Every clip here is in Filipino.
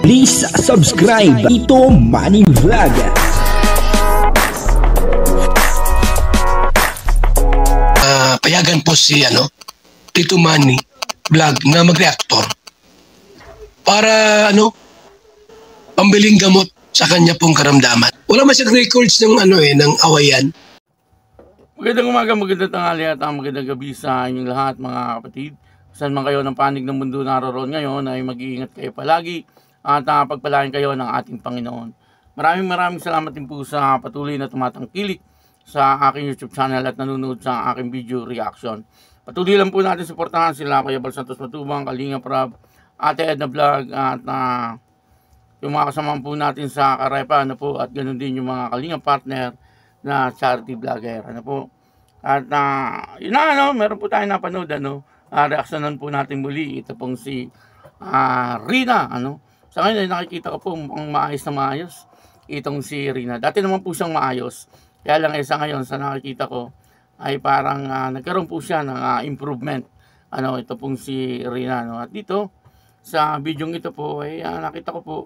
Please subscribe Ito Manny Vlog. Payagan po si Tito Manny Vlog na mag-reactor para pambiling gamot sa kanya pong karamdaman. Wala man siyang records ng ng awayan. Magandang umaga, magandang tanghali at magandang gabi sa inyong lahat mga kapatid. Saan man kayo ng panig ng mundo naroon ngayon ay mag-iingat kayo palagi at pagpalain kayo ng ating Panginoon. Maraming salamat din po sa patuloy na tumatangkilik sa aking YouTube channel at nanonood sa aking video reaction. Patuloy lang po natin suportahan sila Kuya Bal Santos Matubang, Kalinga Prab, Ate Edna Vlog at yung mga kasama po natin sa Karepa at ganoon din yung mga Kalinga partner na charity vlogger at yun na meron po tayong napanood reaksyonan po natin muli ito pong si Rina sa ngayon ay nakikita ko po ang maayos itong si Rina. Dati naman po siyang maayos, kaya lang sa ngayon sa nakikita ko ay parang nagkaroon po siya ng improvement ito pong si Rina at dito sa video ito po ay nakita ko po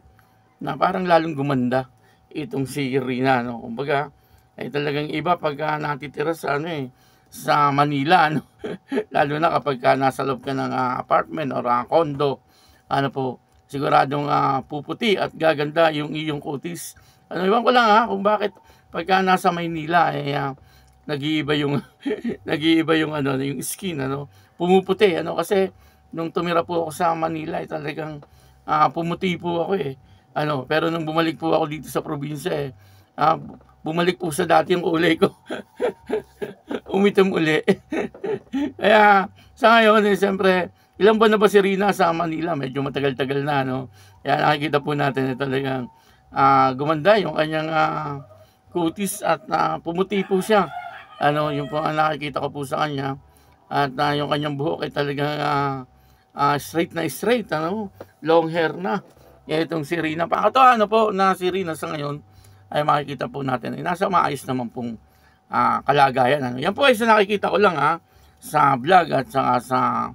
na parang lalong gumanda itong si Rina kumbaga ay talagang iba pag natitira sa sa Manila lalo na kapag nasa loob ka ng apartment or condo siguradong puputi at gaganda yung iyong kutis. Iwan ko lang kung bakit pagka nasa Maynila ay nag-iiba yung nag-iiba yung yung skin pumuputi kasi nung tumira po ako sa Manila ay talagang pumuti po ako pero nung bumalik po ako dito sa probinsya bumalik po sa dati yung kulay ko. Umitim uli. Kaya sa ngayon siyempre ilang buwan na ba si Rina sa Manila? Medyo matagal-tagal na Kaya nakikita po natin talagang gumanda yung kanyang kutis at pumuti po siya. Yung po ang nakikita ko po sa kanya. At yung kanyang buhok ay talagang straight na straight, long hair na. Itong si Rina. Pakatawa po na si Rina sa ngayon ay makikita po natin ay nasa maayos naman pong kalagayan. Yan po ay sa nakikita ko lang sa vlog at sa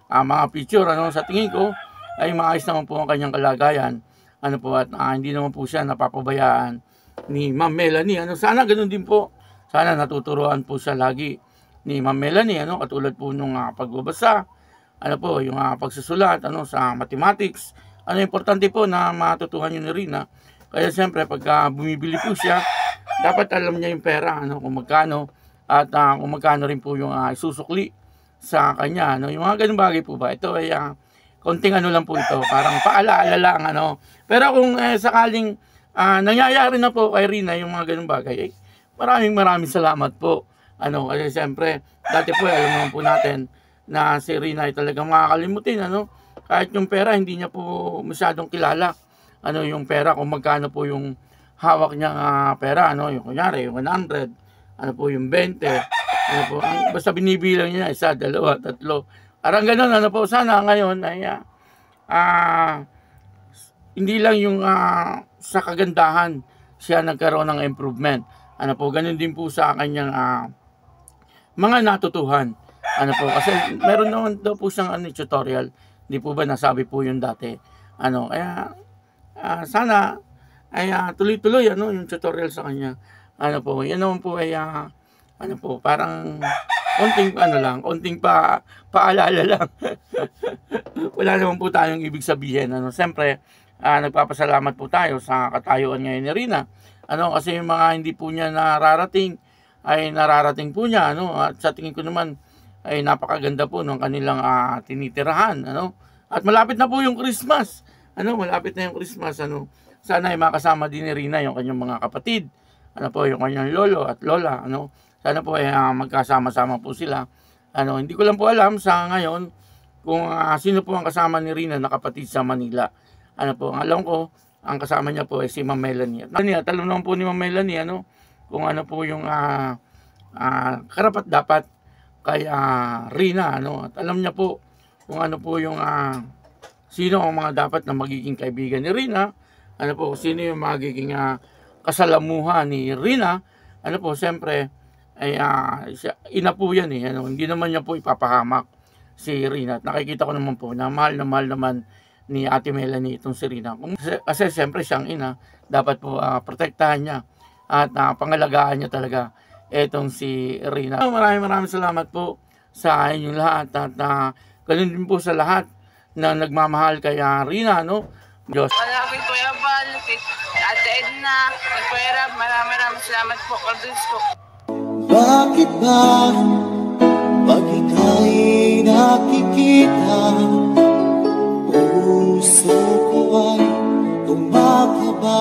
mga picture sa tingin ko ay maayos naman po ang kanyang kalagayan at hindi naman po siya napapabayaan ni Ma'am Melanie sana ganoon din po, sana natuturuan po siya lagi ni Ma'am Melanie katulad po nung pagbabasa yung pagsusulat sa mathematics importante po na matutuhan yun ni Rina. Kaya siyempre pagka bumibili po siya dapat alam niya yung pera kung magkano at kung magkano rin po yung isusukli sa kanya yung mga ganung bagay po ba ito ay konting lang po ito, parang paalaala lang pero kung sakaling nangyayari na po kay Rina yung mga ganung bagay maraming salamat po kasi siyempre dati po alam naman po natin na si Rina ay talagang makakalimutin kahit yung pera hindi niya po masyadong kilala yung pera kung magkano po yung hawak niya pera yung kunyari yung 100 yung 20 basta binibilang niya 1, 2, 3 parang ganun sana ngayon ay hindi lang yung sa kagandahan siya nagkaroon ng improvement ganun din po sa kanyang mga natutuhan kasi meron naman daw po siyang tutorial, hindi po ba nasabi po yun dati kaya sana ay tuloy-tuloy yung tutorial sa kanya yan naman po ay parang konting paalala lang. Wala naman po tayong ibig sabihin siyempre nagpapasalamat po tayo sa katayuan ngayon ni Rina kasi yung mga hindi po niya nararating ay nararating po niya at sa tingin ko naman ay napakaganda po ng kanilang tinitirahan at malapit na po yung Christmas malapit na yung Christmas sana ay makasama din ni Rina yung kanyang mga kapatid yung kanyang lolo at lola sana po ay magkasama-sama po sila hindi ko lang po alam sa ngayon kung sino po ang kasama ni Rina na kapatid sa Manila ang alam ko ang kasama niya po ay si Ma'am Melanie at alam naman po ni Ma'am Melanie kung po yung karapat dapat kay Rina at alam niya po kung po yung sino ang mga dapat na magiging kaibigan ni Rina sino yung magiging kasalamuhan ni Rina siyempre ay ina po yan hindi naman niya po ipapahamak si Rina at nakikita ko naman po na mahal naman ni Ate Melanie itong si Rina. Kasi siyempre siyang ina, dapat po protektahan niya at pangalagaan niya talaga itong si Rina. Maraming salamat po sa inyong lahat at ganun din po sa lahat na nagmamahal kay Rina, no? Diyos. Kay Kuya Val, kay Ate Edna, kay Kuya Rab, maraming salamat po. Kardus ko. Bakit ba pag ika'y nakikita, puso ko ay kumakaba?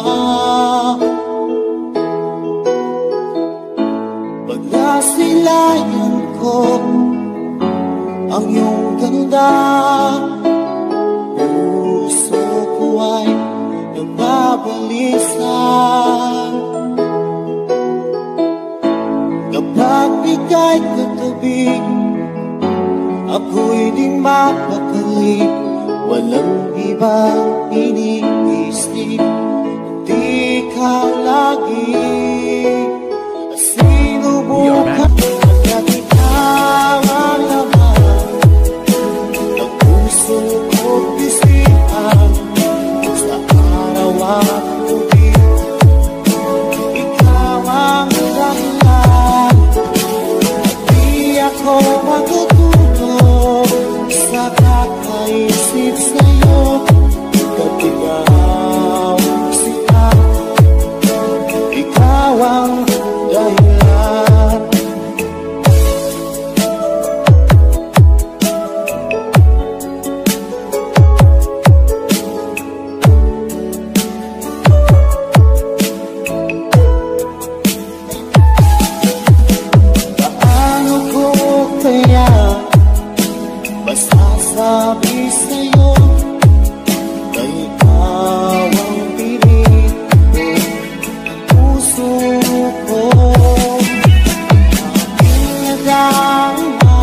Pag nasilayan ko ang iyong ganda, puso ko ay nababalisan. Kapag ika'y katabi, ako'y di mapakali. Walang ibang iniisip, di ka lagi. Sinubukan at ikaw ang laman ng puso ko't isipan. Sa araw at gabi, ikaw ang dahilan. Di ako matutulog sa kakaisip sa'yo. Katigaw sila, ikaw ang dahilan. Paano ko kaya masasabi sa'yo na ikaw ang pilit ko, ang puso ko? Aking nagdama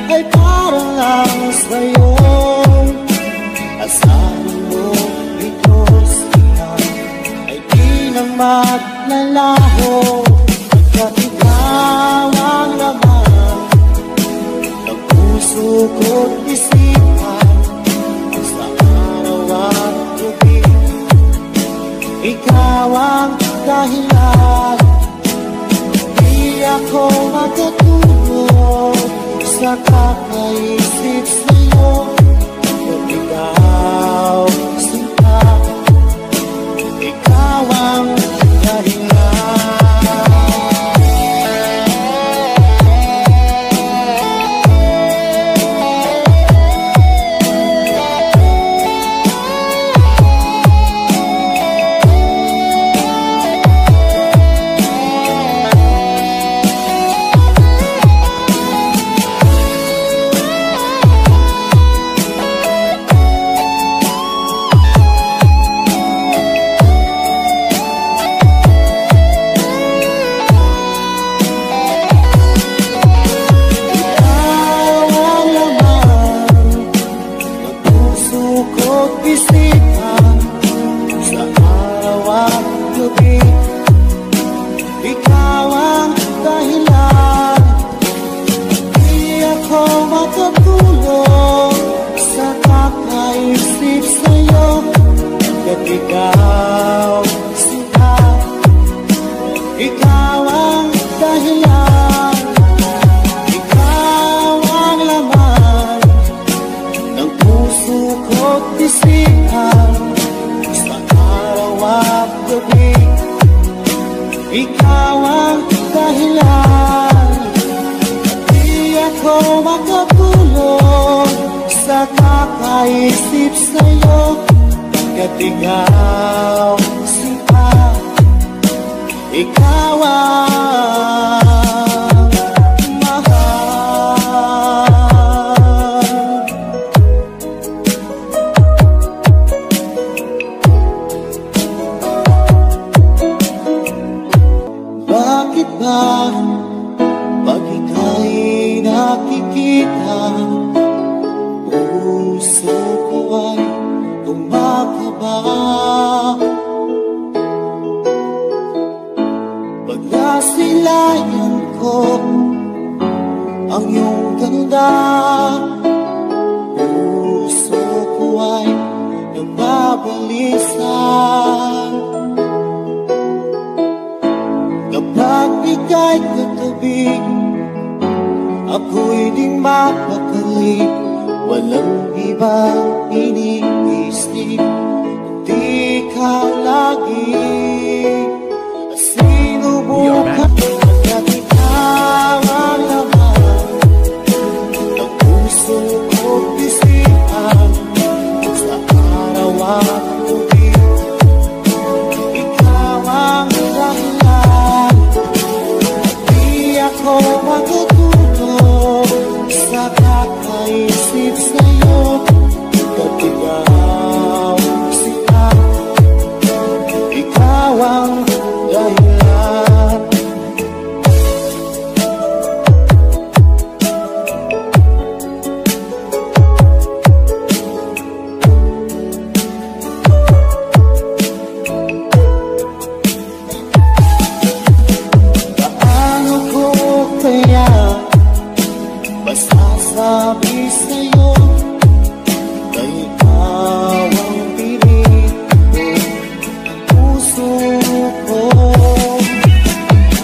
ay parang lang sa'yo. Asahan mo ito siya ay di na maglalaho. Pagkat ikaw ang laman ng puso ko't isipan. Sa araw at gabi, ikaw ang dahilan. Di ako matutulog sa kakaisip sa'yo. Kung ikaw sinta, ikaw ang dahilan. Ikaw ang dahilan. Di ako matutulog sa kakaisip sa'yo. At ikaw sila, ikaw ang dahilan. Ikaw ang laman ng puso ko't isipan. Sa araw at gabi, ikaw ang dahilan. Di ako makatulog sa kakaisip sa'yo. Kat ikaw sila, ikaw ang mahal. Bakit ba pag ika'y nakikita, puso ko ay kumakaba? Pag nasilayan ko ang iyong ganda, puso ko ay nababalisan. Kapag ika'y katabi, ako'y di mapakali. Walang ibang iniisip, di ka lagi. Sinubukan at ikaw ang laman ng puso ko't isipan. Sa araw at gabi, ikaw ang dahilan. Di ako matutulog sa kakaisip sa'yo. At ikaw sila, ikaw ang dahilan. Paano ko kaya masasabi sa'yo na ikaw ang piling ko, ang puso ko?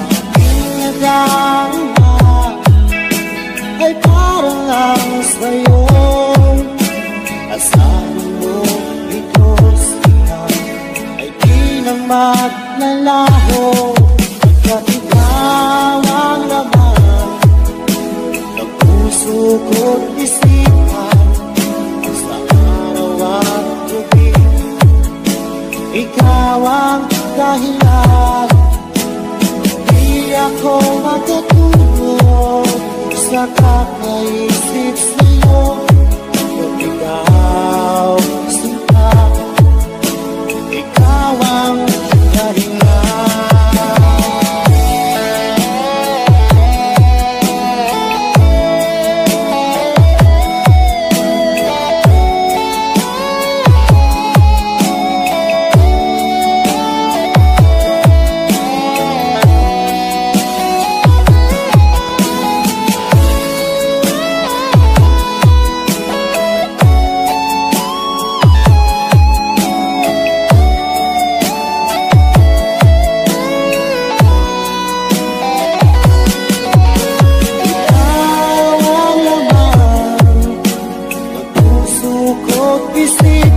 Aking nagdama ay parang lang sa'yo. Asahan mo because ikaw ay di na maglalaho. Pagkat ikaw ang laman ng puso ko't isipan. Sa araw at gabi, ikaw ang dahilan. Di ako matutulog sa kakaisip sa'yo. Kung ikaw sinta, ikaw ang dahilan. Ikaw ang laman ng puso ko't isipan.